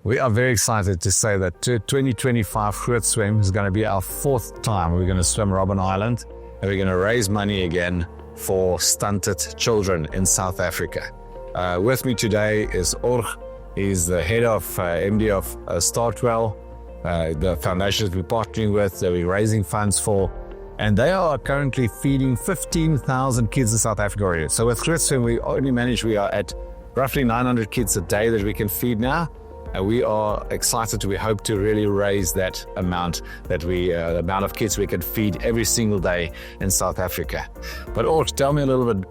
We are very excited to say that 2025 GrootSwem is going to be our 4th time. We're going to swim Robben Island and we're going to raise money again for stunted children in South Africa. With me today is Org. He's the head of MD of StartWell, the foundation that we're partnering with, that we're raising funds for. And they are currently feeding 15,000 kids in South Africa already. So with GrootSwem, we are at roughly 900 kids a day that we can feed now. And we are excited. We hope to really raise that amount, the amount of kids we can feed every single day in South Africa. But Org, tell me a little bit,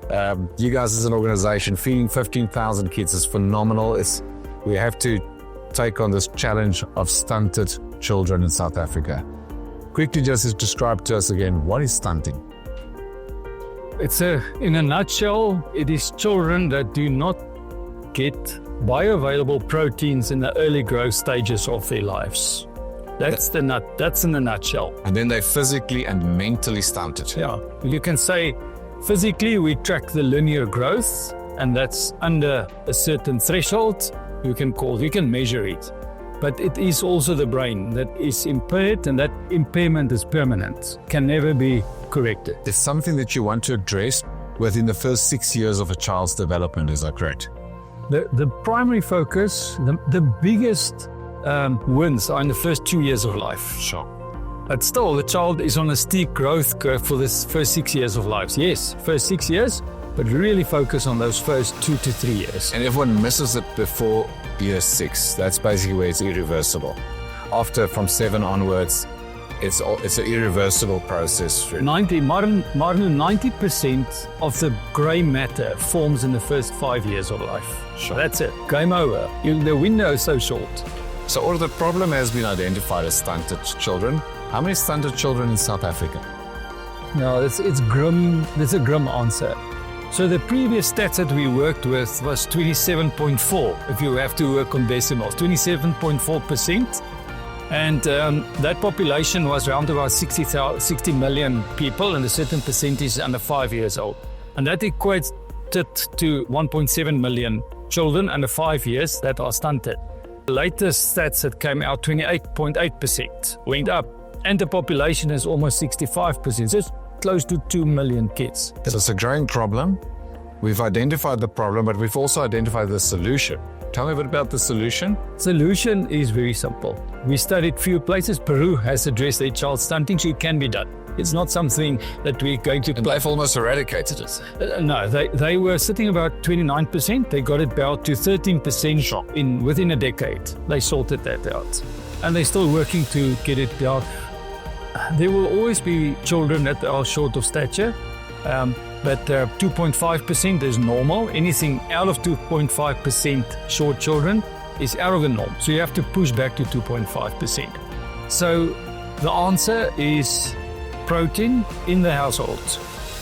you guys as an organization, feeding 15,000 kids is phenomenal. We have to take on this challenge of stunted children in South Africa. Quickly just describe to us again, what is stunting? In a nutshell, it is children that do not get bioavailable proteins in the early growth stages of their lives. That's in the nutshell. And then they're physically and mentally stunted. Yeah, you can say physically we track the linear growth, and that's under a certain threshold. You can measure it. But it is also the brain that is impaired, and that impairment is permanent, can never be corrected. It's something that you want to address within the first 6 years of a child's development, is that correct? The primary focus, the biggest wins are in the first 2 years of life. Sure. But still, the child is on a steep growth curve for this first 6 years of life. Yes, first 6 years, but really focus on those first 2 to 3 years. And everyone misses it before year 6. That's basically where it's irreversible. After, from 7 onwards, it's an irreversible process. 90% of the grey matter forms in the first 5 years of life. Sure. That's it. Game over. The window is so short. So, or the problem has been identified as stunted children. How many stunted children in South Africa? No, it's grim. There's a grim answer. So the previous stats that we worked with was 27.4, if you have to work on decimals, 27.4%. And that population was around about 60 million people, and a certain percentage is under 5 years old. And that equates to 1.7 million children under 5 years that are stunted. The latest stats that came out, 28.8% went up, and the population is almost 65%. So it's close to 2 million kids. So it's a growing problem. We've identified the problem, but we've also identified the solution. Tell me a bit about the solution. Solution is very simple. We studied few places. Peru has addressed their child stunting, so it can be done. It's not something that we're going to... And they've almost eradicated it. No, they were sitting about 29%. They got it down to 13% within a decade. They sorted that out. And they're still working to get it down. There will always be children that are short of stature, but 2.5% is normal. Anything out of 2.5% short children is out of the norm. So you have to push back to 2.5%. So the answer is protein in the household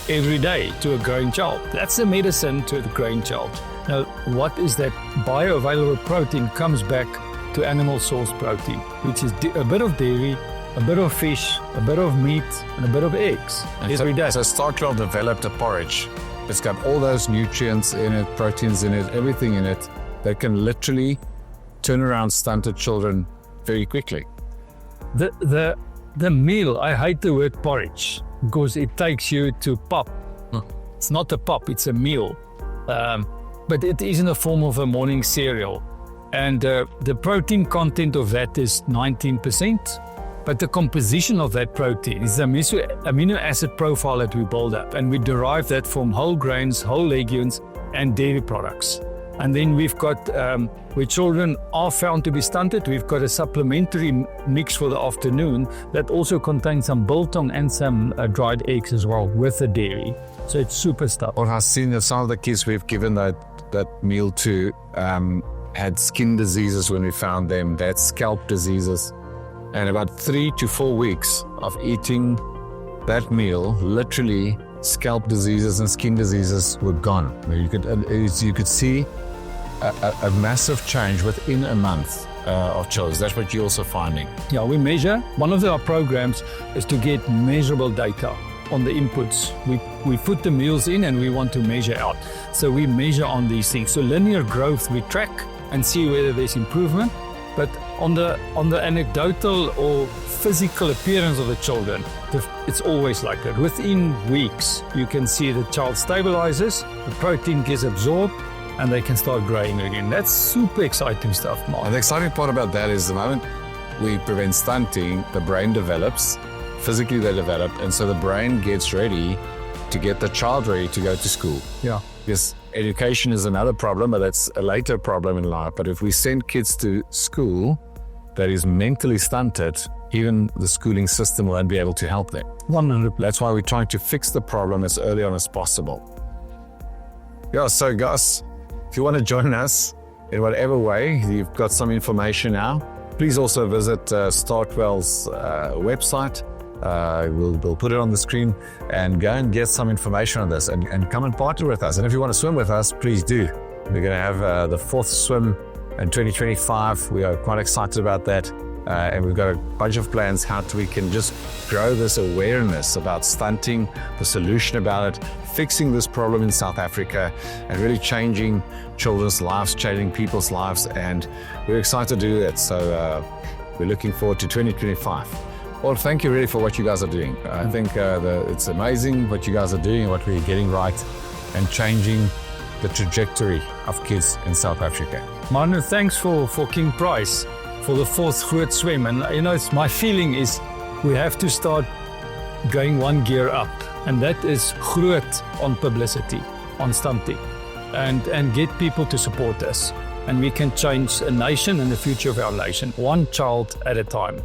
every day to a growing child. That's the medicine to the growing child. Now, what is that bioavailable protein? Comes back to animal source protein, which is a bit of dairy, a bit of fish, a bit of meat, and a bit of eggs every day. So StartWell developed a porridge. It's got all those nutrients in it, proteins in it, everything in it that can literally turn around stunted children very quickly. The meal, I hate the word porridge because it takes you to pop. It's not a pop, it's a meal. But it is in the form of a morning cereal. And the protein content of that is 19%. But the composition of that protein is the amino acid profile that we build up, and we derive that from whole grains, whole legumes, and dairy products. And then we've got, where children are found to be stunted, we've got a supplementary mix for the afternoon that also contains some biltong and some dried eggs as well with the dairy. So it's super stuff. Or I've seen that some of the kids we've given that meal to had skin diseases when we found them, they had scalp diseases. And about 3 to 4 weeks of eating that meal, literally scalp diseases and skin diseases were gone. You could see a massive change within a month of children. That's what you're also finding. Yeah, we measure. One of our programs is to get measurable data on the inputs. We put the meals in and we want to measure out. So we measure on these things. So linear growth we track and see whether there's improvement. But on the anecdotal or physical appearance of the children, it's always like that. Within weeks, you can see the child stabilizes, the protein gets absorbed, and they can start growing again. That's super exciting stuff, Mark. And the exciting part about that is the moment we prevent stunting, the brain develops, physically they develop, and so the brain gets ready to get the child ready to go to school. Yeah. Because education is another problem, but that's a later problem in life. But if we send kids to school that is mentally stunted, even the schooling system won't be able to help them. 100%. That's why we're trying to fix the problem as early on as possible. Yeah, so guys, if you want to join us in whatever way, you've got some information now. Please also visit StartWell's website. We'll put it on the screen and go and get some information on this and come and partner with us. And if you want to swim with us, please do. We're going to have the 4th swim in 2025. We are quite excited about that. And we've got a bunch of plans how we can just grow this awareness about stunting, the solution about it, fixing this problem in South Africa, and really changing children's lives, changing people's lives. And we're excited to do that. So we're looking forward to 2025. Well, thank you really for what you guys are doing. I think it's amazing what you guys are doing and what we're getting right and changing the trajectory of kids in South Africa. Marno, thanks for King Price for the 4th GrootSwem. And you know, my feeling is we have to start going one gear up, and that is groot on publicity, on stunting, and get people to support us. And we can change a nation and the future of our nation, one child at a time.